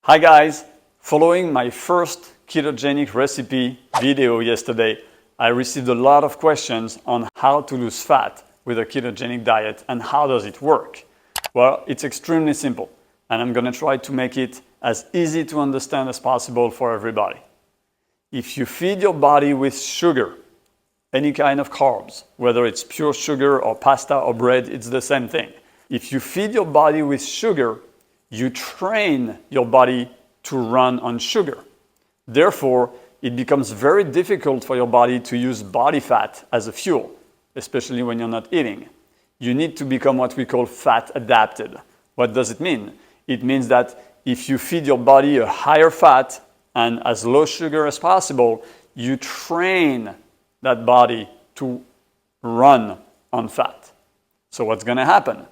Hi guys! Following my first ketogenic recipe video yesterday, I received a lot of questions on how to lose fat with a ketogenic diet and how does it work. Well, it's extremely simple and I'm going to try to make it as easy to understand as possible for everybody. If you feed your body with sugar, any kind of carbs, whether it's pure sugar or pasta or bread, it's the same thing. If you feed your body with sugar, you train your body to run on sugar. Therefore, it becomes very difficult for your body to use body fat as a fuel, especially when you're not eating. You need to become what we call fat adapted. What does it mean? It means that if you feed your body a higher fat and as low sugar as possible, you train that body to run on fat. So what's going to happen?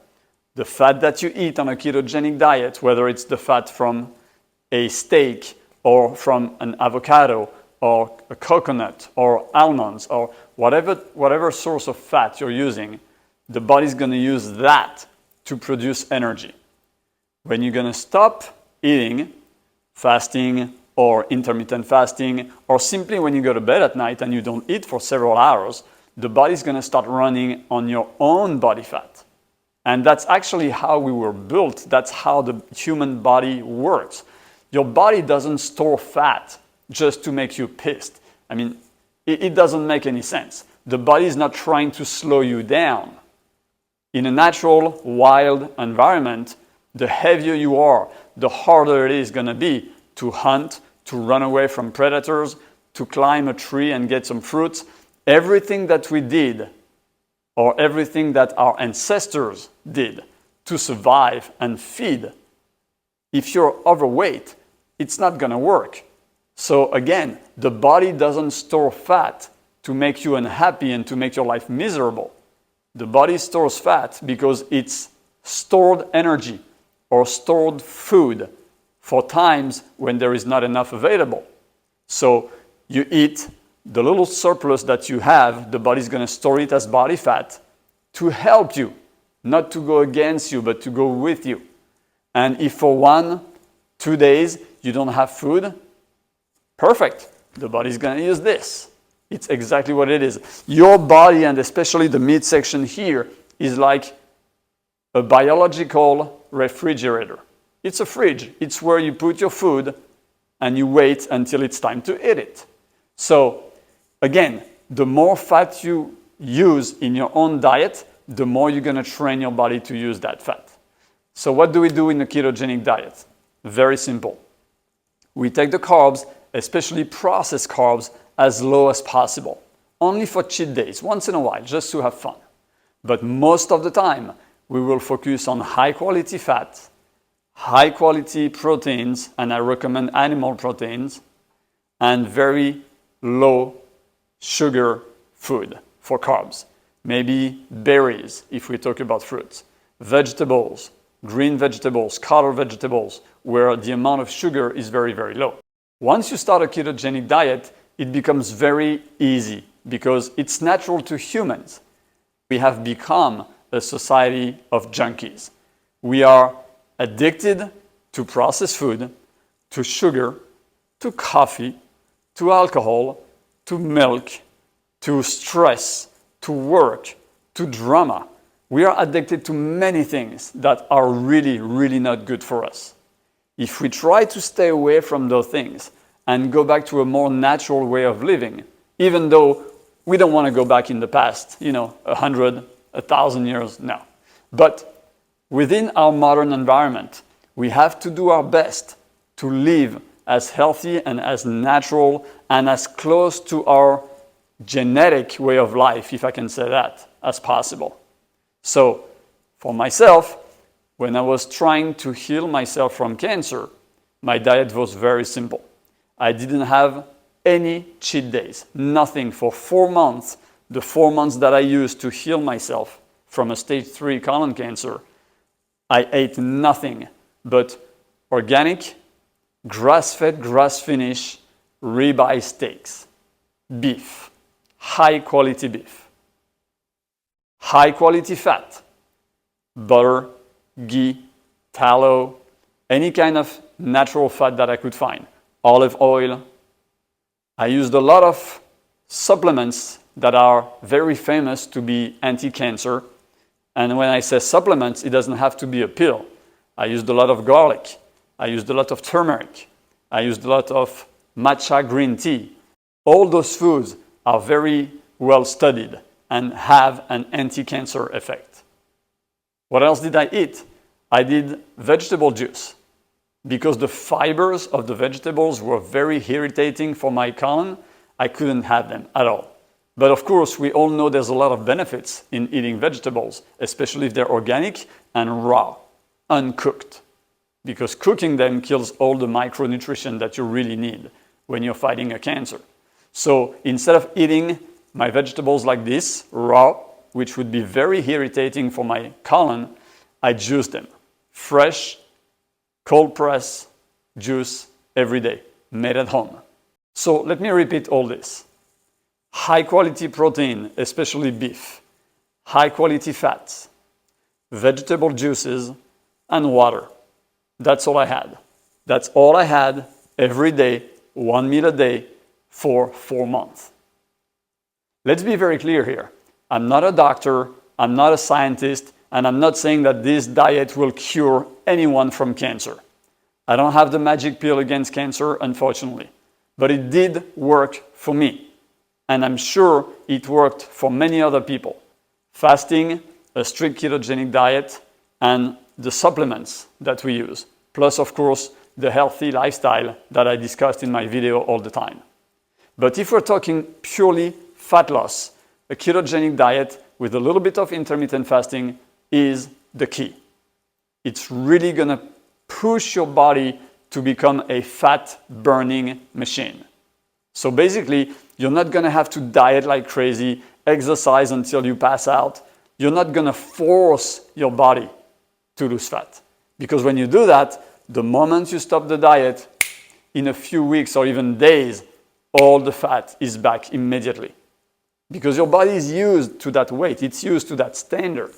The fat that you eat on a ketogenic diet, whether it's the fat from a steak or from an avocado or a coconut or almonds or whatever source of fat you're using, the body's going to use that to produce energy. When you're going to stop eating, fasting or intermittent fasting, or simply when you go to bed at night and you don't eat for several hours, the body's going to start running on your own body fat. And that's actually how we were built. That's how the human body works. Your body doesn't store fat just to make you pissed. I mean, it doesn't make any sense. The body is not trying to slow you down. In a natural, wild environment, the heavier you are, the harder it is going to be to hunt, to run away from predators, to climb a tree and get some fruits. Everything that we did, or everything that our ancestors did to survive and feed, if you're overweight, it's not going to work. So again, the body doesn't store fat to make you unhappy and to make your life miserable. The body stores fat because it's stored energy or stored food for times when there is not enough available. So you eat the little surplus that you have, the body's going to store it as body fat to help you, not to go against you, but to go with you. And if for 1-2 days you don't have food, perfect. The body's going to use this. It's exactly what it is. Your body, and especially the midsection here, is like a biological refrigerator. It's a fridge. It's where you put your food and you wait until it's time to eat it. So again, the more fat you use in your own diet, the more you're going to train your body to use that fat. So what do we do in the ketogenic diet? Very simple. We take the carbs, especially processed carbs, as low as possible. Only for cheat days, once in a while, just to have fun. But most of the time, we will focus on high quality fat, high quality proteins, and I recommend animal proteins, and very low sugar food for carbs. Maybe berries, if we talk about fruits, vegetables, green vegetables, color vegetables, where the amount of sugar is very, very low. Once you start a ketogenic diet, it becomes very easy because it's natural to humans. We have become a society of junkies. We are addicted to processed food, to sugar, to coffee, to alcohol, to milk, to stress, to work, to drama. We are addicted to many things that are really, really not good for us. If we try to stay away from those things and go back to a more natural way of living, even though we don't want to go back in the past, 100, 1,000 years, no. But within our modern environment, we have to do our best to live as healthy and as natural and as close to our genetic way of life, if I can say that, as possible. So for myself, when I was trying to heal myself from cancer, my diet was very simple. I didn't have any cheat days, nothing for 4 months. The 4 months that I used to heal myself from a stage 3 colon cancer, I ate nothing but organic, grass-fed, grass-finished ribeye steaks, beef, high-quality beef, high-quality fat, butter, ghee, tallow, any kind of natural fat that I could find. Olive oil. I used a lot of supplements that are very famous to be anti-cancer. And when I say supplements, it doesn't have to be a pill. I used a lot of garlic. I used a lot of turmeric. I used a lot of matcha green tea. All those foods are very well studied and have an anti-cancer effect. What else did I eat? I did vegetable juice because the fibers of the vegetables were very irritating for my colon. I couldn't have them at all. But of course, we all know there's a lot of benefits in eating vegetables, especially if they're organic and raw, uncooked, because cooking them kills all the micronutrition that you really need when you're fighting a cancer. So instead of eating my vegetables like this, raw, which would be very irritating for my colon, I juice them. Fresh, cold press juice every day, made at home. So let me repeat all this. High quality protein, especially beef, high quality fats, vegetable juices, and water. That's all I had. That's all I had every day, 1 meal a day for 4 months. Let's be very clear here. I'm not a doctor, I'm not a scientist, and I'm not saying that this diet will cure anyone from cancer. I don't have the magic pill against cancer, unfortunately, but it did work for me. And I'm sure it worked for many other people. Fasting, a strict ketogenic diet, and the supplements that we use. Plus, of course, the healthy lifestyle that I discussed in my video all the time. But if we're talking purely fat loss, a ketogenic diet with a little bit of intermittent fasting is the key. It's really gonna push your body to become a fat burning machine. So basically, you're not gonna have to diet like crazy, exercise until you pass out. You're not gonna force your body to lose fat. Because when you do that, the moment you stop the diet, in a few weeks or even days, all the fat is back immediately. Because your body is used to that weight, it's used to that standard.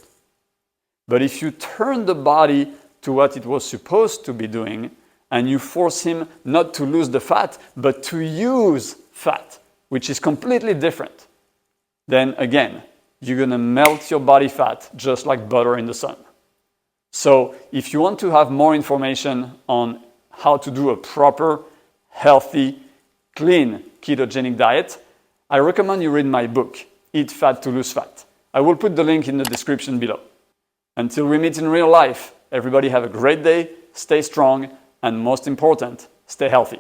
But if you turn the body to what it was supposed to be doing, and you force him not to lose the fat, but to use fat, which is completely different, then again, you're gonna melt your body fat just like butter in the sun. So if you want to have more information on how to do a proper, healthy, clean ketogenic diet, I recommend you read my book, Eat Fat to Lose Fat. I will put the link in the description below. Until we meet in real life, everybody have a great day, stay strong, and most important, stay healthy.